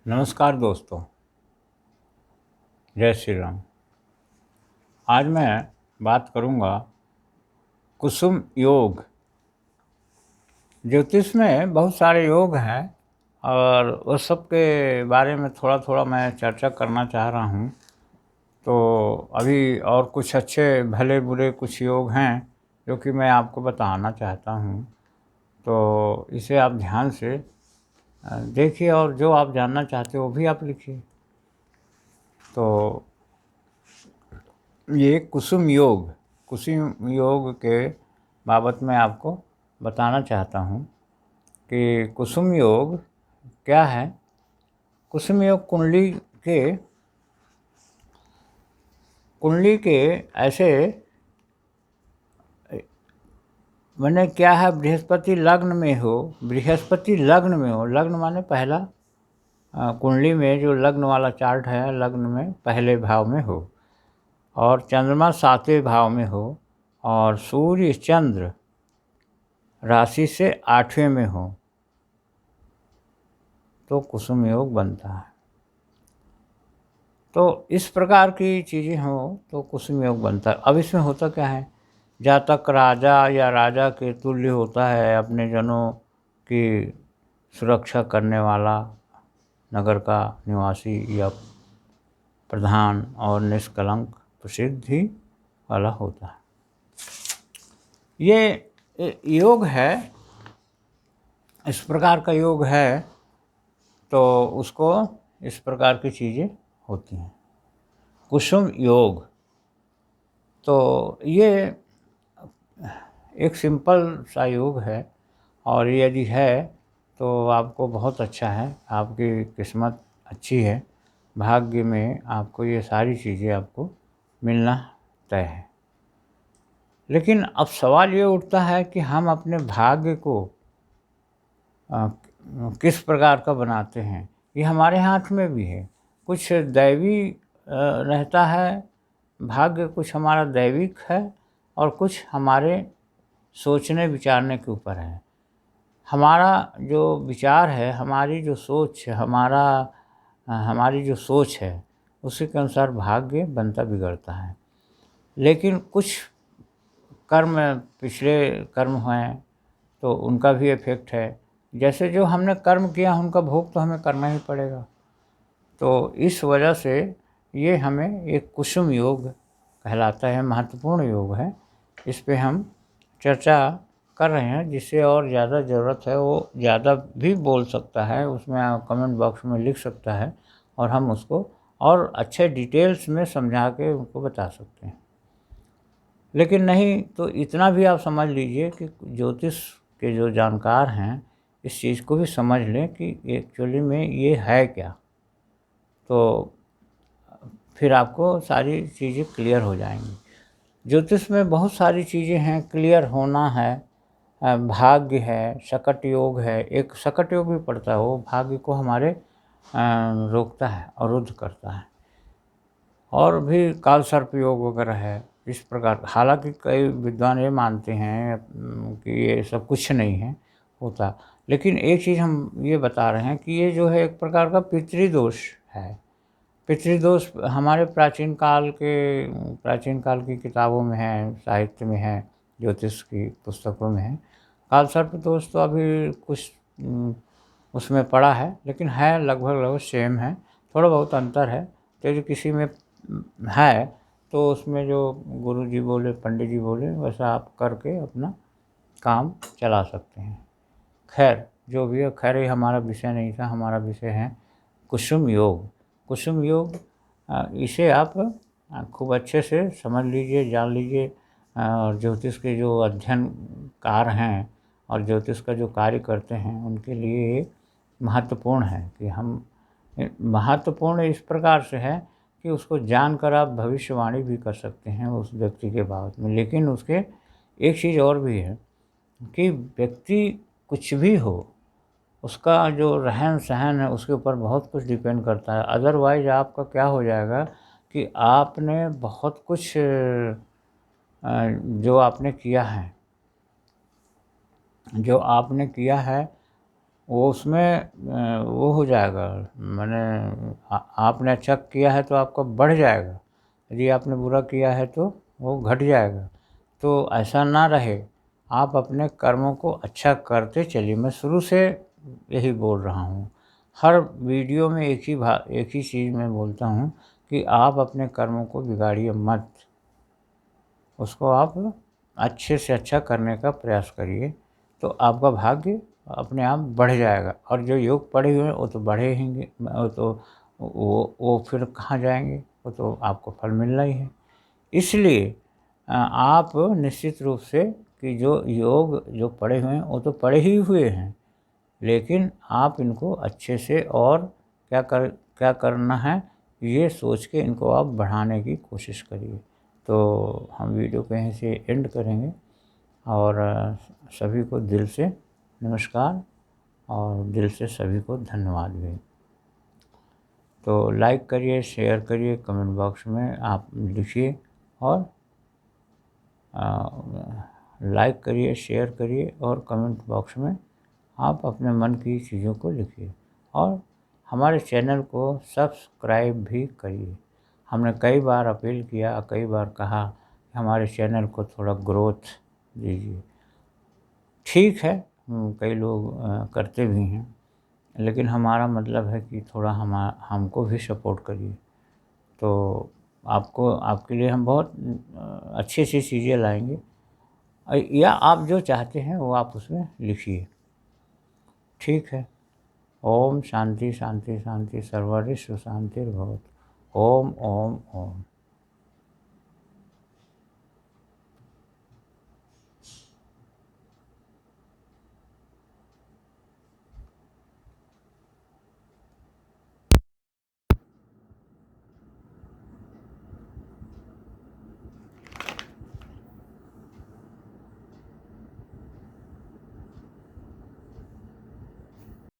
नमस्कार दोस्तों, जय श्री राम। आज मैं बात करूंगा कुसुम योग। ज्योतिष में बहुत सारे योग हैं और उस सब के बारे में थोड़ा थोड़ा मैं चर्चा करना चाह रहा हूं। तो अभी और कुछ अच्छे भले बुरे कुछ योग हैं जो कि मैं आपको बताना चाहता हूं। तो इसे आप ध्यान से देखिए और जो आप जानना चाहते हो वो भी आप लिखिए। तो ये कुसुम योग के बाबत में आपको बताना चाहता हूँ कि कुसुम योग क्या है। कुसुम योग कुंडली के ऐसे मैंने क्या है, बृहस्पति लग्न में हो, लग्न माने पहला, कुंडली में जो लग्न वाला चार्ट है, लग्न में पहले भाव में हो और चंद्रमा 7वें भाव में हो और सूर्य चंद्र राशि से 8वें में हो तो कुसुम योग बनता है। तो इस प्रकार की चीज़ें हो तो कुसुम योग बनता है। अब इसमें होता क्या है, जातक राजा या राजा के तुल्य होता है, अपने जनों की सुरक्षा करने वाला, नगर का निवासी या प्रधान और निष्कलंक प्रसिद्धि वाला होता है। ये योग है, इस प्रकार का योग है तो उसको इस प्रकार की चीज़ें होती हैं। कुसुम योग तो ये एक सिंपल सा योग है और यदि है तो आपको बहुत अच्छा है, आपकी किस्मत अच्छी है, भाग्य में आपको ये सारी चीज़ें आपको मिलना तय है। लेकिन अब सवाल ये उठता है कि हम अपने भाग्य को किस प्रकार का बनाते हैं। ये हमारे हाथ में भी है, कुछ दैवी रहता है भाग्य, कुछ हमारा दैविक है और कुछ हमारे सोचने विचारने के ऊपर है। हमारा जो विचार है, हमारी जो सोच है, हमारी जो सोच है उसी के अनुसार भाग्य बनता बिगड़ता है। लेकिन कुछ कर्म, पिछले कर्म हैं तो उनका भी इफेक्ट है। जैसे जो हमने कर्म किया उनका भोग तो हमें करना ही पड़ेगा। तो इस वजह से ये हमें एक कुसुम योग कहलाता है, महत्वपूर्ण योग है। इस पे हम चर्चा कर रहे हैं। जिससे और ज़्यादा ज़रूरत है वो ज़्यादा भी बोल सकता है, उसमें कमेंट बॉक्स में लिख सकता है और हम उसको और अच्छे डिटेल्स में समझा के उनको बता सकते हैं। लेकिन नहीं तो इतना भी आप समझ लीजिए कि ज्योतिष के जो जानकार हैं इस चीज़ को भी समझ लें कि एक्चुअली में ये है क्या। तो फिर आपको सारी चीज़ें क्लियर हो जाएंगी। ज्योतिष में बहुत सारी चीज़ें हैं, क्लियर होना है, भाग्य है, शकट योग है, एक शकट योग भी पड़ता है, वो भाग्य को हमारे रोकता है, अवरुद्ध करता है। और भी काल सर्प योग वगैरह है। इस प्रकार हालांकि कई विद्वान ये मानते हैं कि ये सब कुछ नहीं है होता, लेकिन एक चीज़ हम ये बता रहे हैं कि ये जो है एक प्रकार का पितृदोष है। पितृदोष हमारे प्राचीन काल की किताबों में है, साहित्य में है, ज्योतिष की पुस्तकों में है। काल सर्प दोष तो अभी कुछ उसमें पड़ा है, लेकिन है लगभग सेम है, थोड़ा बहुत अंतर है। तो यदि किसी में है तो उसमें जो गुरु जी बोले, पंडित जी बोले, वैसा आप करके अपना काम चला सकते हैं। खैर जो भी है, खैर ये हमारा विषय नहीं था, हमारा विषय है कुसुम योग। कुसुम योग इसे आप खूब अच्छे से समझ लीजिए, जान लीजिए। और ज्योतिष के जो अध्ययनकार हैं और ज्योतिष का जो कार्य करते हैं उनके लिए ये महत्वपूर्ण है कि हम, महत्वपूर्ण इस प्रकार से है कि उसको जानकर आप भविष्यवाणी भी कर सकते हैं उस व्यक्ति के बाबत में। लेकिन उसके एक चीज़ और भी है कि व्यक्ति कुछ भी हो, उसका जो रहन सहन है उसके ऊपर बहुत कुछ डिपेंड करता है। अदरवाइज आपका क्या हो जाएगा कि आपने बहुत कुछ जो आपने किया है वो उसमें वो हो जाएगा, मैंने आपने अच्छा किया है तो आपका बढ़ जाएगा, यदि आपने बुरा किया है तो वो घट जाएगा। तो ऐसा ना रहे, आप अपने कर्मों को अच्छा करते चलिए। मैं शुरू से यही बोल रहा हूँ, हर वीडियो में एक ही चीज़ मैं बोलता हूँ कि आप अपने कर्मों को बिगाड़िए मत, उसको आप अच्छे से अच्छा करने का प्रयास करिए, तो आपका भाग्य अपने आप बढ़ जाएगा। और जो योग पढ़े हुए हैं वो तो बढ़े रहेंगे, वो तो वो फिर कहाँ जाएंगे, वो तो आपको फल मिलना ही है। इसलिए आप निश्चित रूप से कि जो योग जो पढ़े हुए हैं वो तो पढ़े ही हुए हैं, लेकिन आप इनको अच्छे से और क्या करना है ये सोच के इनको आप बढ़ाने की कोशिश करिए। तो हम वीडियो को यहीं से एंड करेंगे और सभी को दिल से नमस्कार और दिल से सभी को धन्यवाद भी। तो लाइक करिए, शेयर करिए, कमेंट बॉक्स में आप लिखिए और लाइक करिए, शेयर करिए और कमेंट बॉक्स में आप अपने मन की चीज़ों को लिखिए और हमारे चैनल को सब्सक्राइब भी करिए। हमने कई बार अपील किया, कई बार कहा कि हमारे चैनल को थोड़ा ग्रोथ दीजिए। ठीक है, कई लोग करते भी हैं, लेकिन हमारा मतलब है कि थोड़ा हमको भी सपोर्ट करिए। तो आपको आपके लिए हम बहुत अच्छी अच्छी चीज़ें लाएंगे, या आप जो चाहते हैं वो आप उसमें लिखिए। ठीक है। ओम शांति शांति शांति सर्वरिश्व शांतिर्भवतु। ओम ओम ओम।